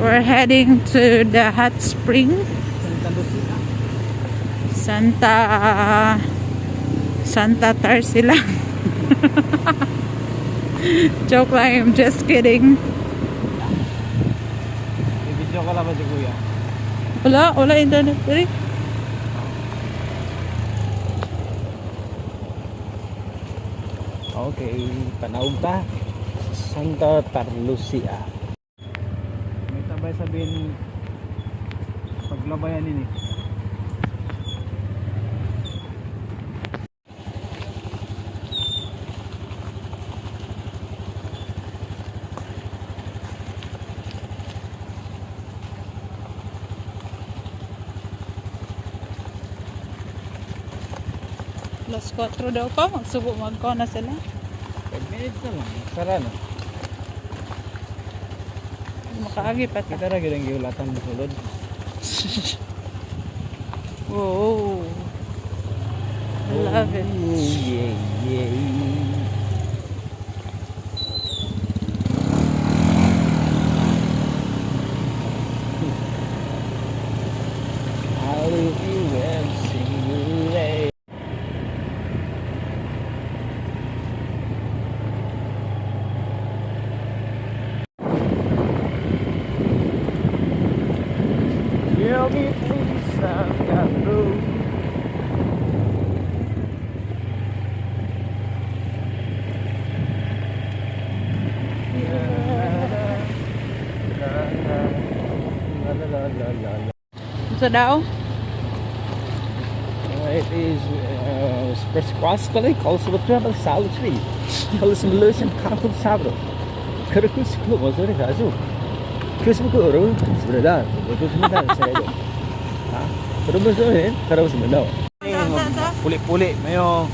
We're heading to the hot spring. Santa Tarsila. Joke lang, I'm just kidding. Video ka lang ba si Kuya? Wala internet diri. Okay, panahon ta Santa Tarlucia. May tabay sabihin paglabayan ini. Plus 4 daw pa, magsubo magko na sila. 5 minutes na lang, sara na. Makaagi pa ta. Kita ra gyud ang giulatan mo sulod. Whoa. I love it. Yeah, yeah. So daw? It is presquascally also the travel salary. Kalos Malaysian kapag sabro. Karakus ko mo sa kaso. Christmas ko ro, sebenarnya. Betul sebenarnya saya itu. Ha? Terus besoin, terus mendaw. Puli-puli mayo.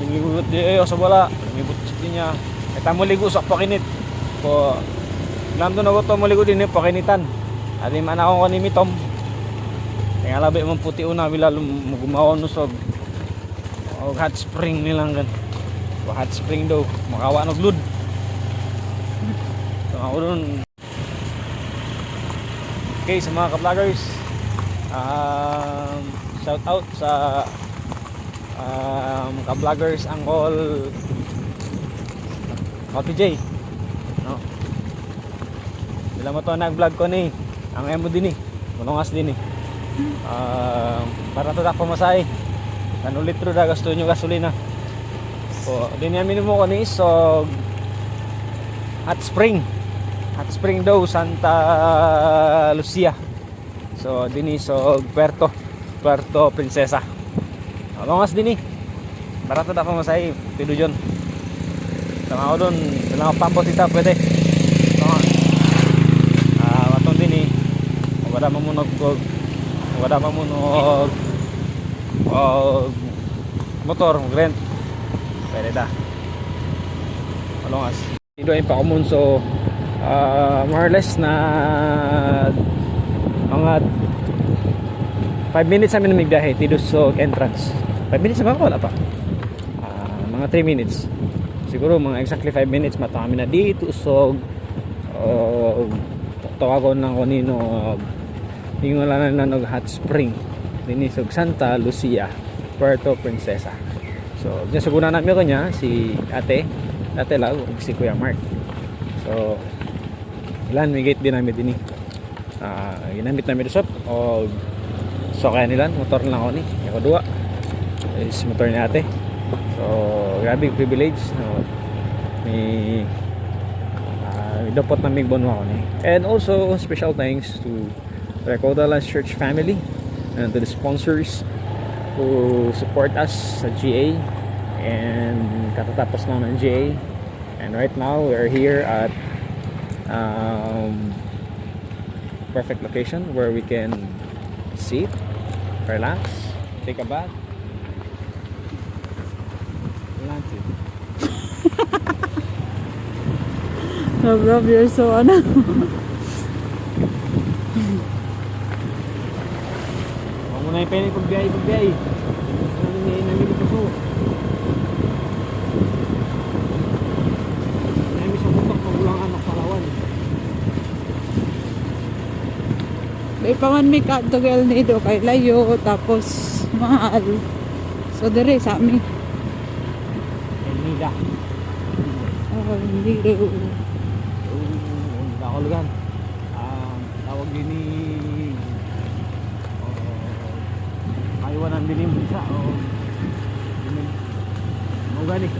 Mingibot di sa bala. Mingibot niya. Kita mo ligo sa pakinit. Po lamdo na ko to maligo din pakinitan. Adi man ako ni Mitom. Kaya labi mong puti una bila gumawon usog. O hot spring nilang gan. Hot spring daw makawa og lud. So ako dun. Okay, sa mga ka-vloggers, shout out sa ka-vloggers Angkol PJ, no? Bila mo to nag-vlog ko ni ang emo din mulungas din para to tak pamasahe kan litro da gasto nyo gasolina so din yamin mo ko ni so hot spring daw Santa Lucia so din so Puerto Princesa mulungas din para to tak pamasahe tidujon so ako dun dalang pampo tita pwede wala mamunog motor rent pwede da malungas dito ay pakumun so more or less na mga 5 minutes namin namigdahe dito so entrance 5 minutes na ba? Wala pa mga 3 minutes siguro mga exactly 5 minutes mata kami na dito so tawagon lang ko nino yung wala na ng hot spring dinisog Santa Lucia Puerto Princesa so dyan sa guna namin ko niya si ate lang si Kuya Mark so ilan may gate din namin din ginamit namin dusop o so kaya nilan motor lang ako ni ako duwa is motor ni ate so grabe privilege so, may dapot na migbon ako ni and also special thanks to Recodalas Church family and to the sponsors who support us sa GA and katatapos lang ng GA and right now we're here at perfect location where we can sit, relax, take a bath, relax it. Oh, Rob, you're so Muna yung penny pagbiyay. Namili ko so. Nami sa butok pag ulang anak Palawan. pa man may kadto El Nido kay layo tapos mahal. So dire sa amin. Nida. Oh, Nido. Nakulugan. Tawag din ni Maiwanan din yung bisa o mau gani.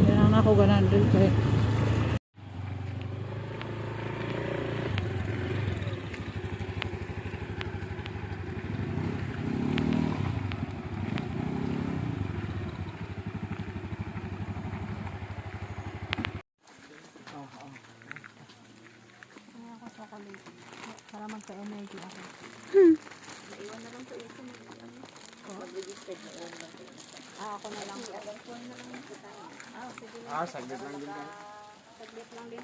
Yan ako ganan din kay. Para magka-energy ako. Ako na lang. Saglit lang din. Saglit lang din.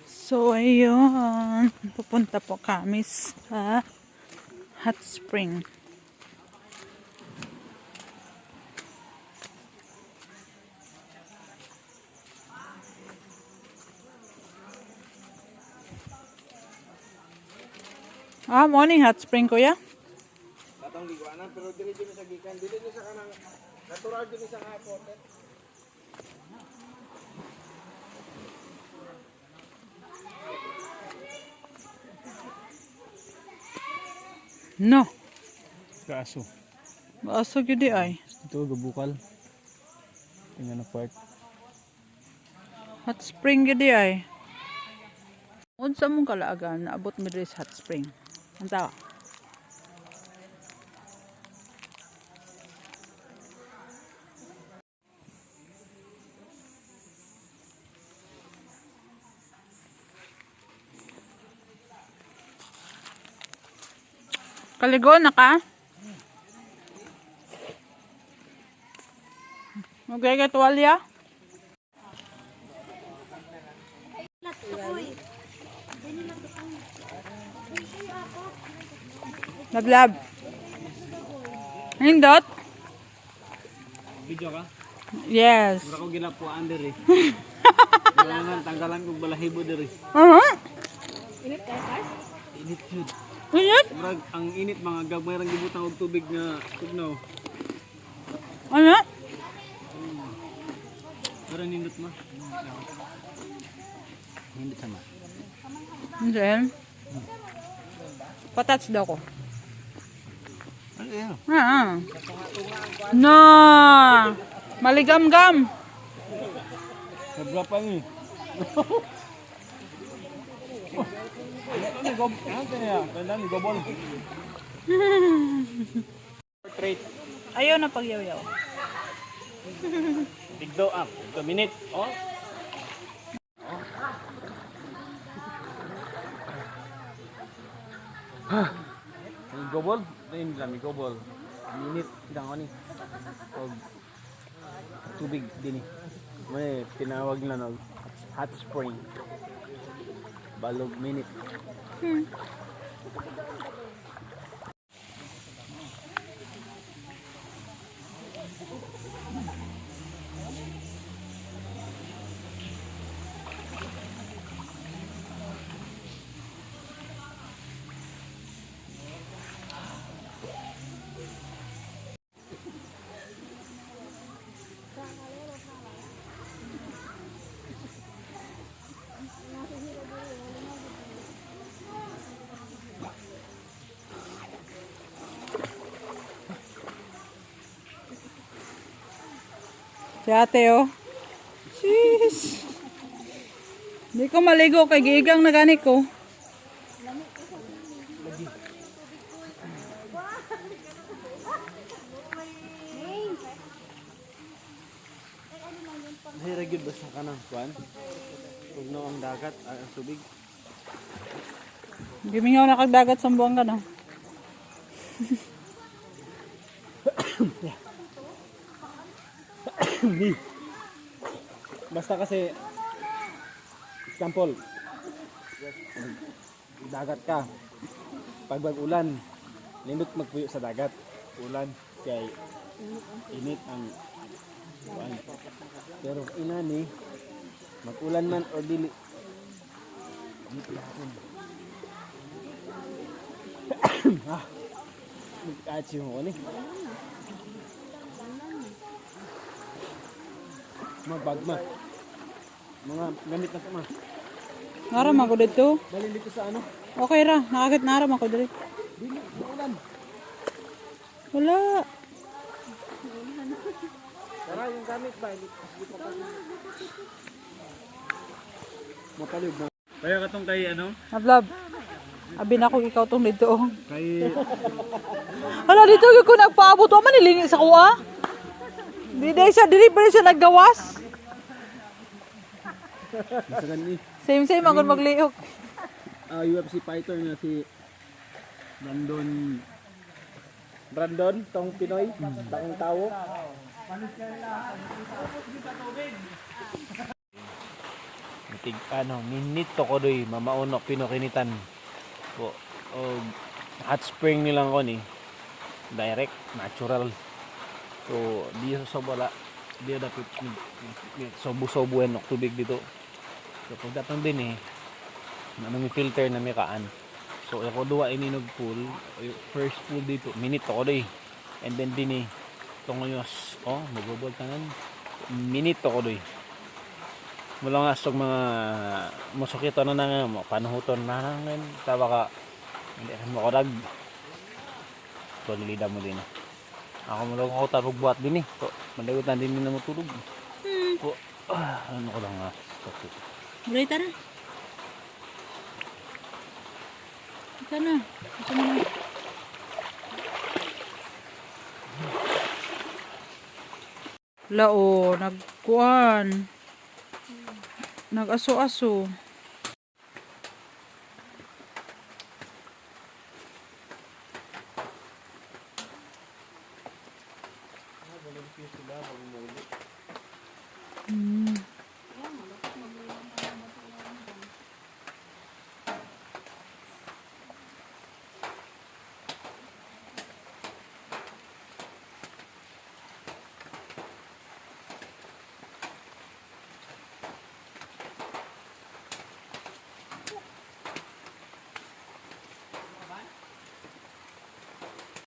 So ayun, pupunta po kami sa hot spring. Morning hot spring kuya. Katong liguanan pero dili sa gikan, dili sa kanang natural dili sa hapon. No. Kaso. Baso gyud di ay. Ito gabukal. Tingnan na part. Hot spring gyud di ay. Unsa mong kalaagan naabot mo diri sa hot spring? Anta. Kaligo na ka? Magkaya tuwalya? Lablab. Hindot? Video ka? Yes. Mura ko ginapuan diri. Kailangan tanggalan kong balahibo diri. Init kayo, guys? Init yun. Init? Murag ang init mga gagmay rang gibutang og tubig nga tugnaw. Ano? Pero nindot ma. Nindot sama. Then, patouch daw ko. Ano yan? No! Maligam-gam. Sobra pa ni. Ano gob? Ano niya? Kailan ni gobol? Portrait. Ayaw na pagyaw-yaw. Tigdo up. 2 minute. Oh. Ni gobol? Din lang ni gobol. Minute lang ani. Og tubig dinhi. May tinawag na no hot spring. Balog minute. Si ate oh. Jeez. Hindi ko maligo kay giigang na gani ko. Dahil gyud basta kanang kuan. Tugnaw ang dagat, ang tubig. Gimingaw na kag dagat sa buwang ka no. Hindi. Basta kasi, example, dagat ka. Pag mag-ulan, nindot magpuyo sa dagat. Ulan, kay init ang kuan. Pero inani, mag-ulan man or dili. Init yapon. Mag-achi mo ni. Magbagma. Mga gamit na ma. Naram ako dito. Dalhin dito sa ano? Okay ra, nakakit naram ako dito. Dili, ulan. Wala. Tara, yung gamit ba? Mapalib na. Kaya katong kay ano? Nablab. Abi na ako ikaw tong dito. Kay... Hala dito ko nagpaabot wa man nilingi sa kuha. Di dai siya dili pa rin siya naggawas. Masagan ni. Same ang magliok. UFC fighter na si Brandon, tong Pinoy, takong tao. Mitig ano, minito ko doy, mamaunok pinokinitan. O hot spring nilang ko ni. Direct, natural. So, di sa wala, di dapat sobu-sobuan ng tubig dito. So, pagdatang din may filter na may kaan. So, ako duwa ininog pool, first pool dito, minute ako doy. And then din tungonyos, magubol tanan. Minute ako doy. Mula nga sa mga masukito na nga, panuhuton na nga, tawa ka, hindi ka makorag. So, lilida mo din. Ako malawag ako tarog buhat din So, malagutan din na matulog. So, ano ko lang nga. Mulai tara. Ika na. Ika na. Lao, nagkuan. Nag-aso-aso.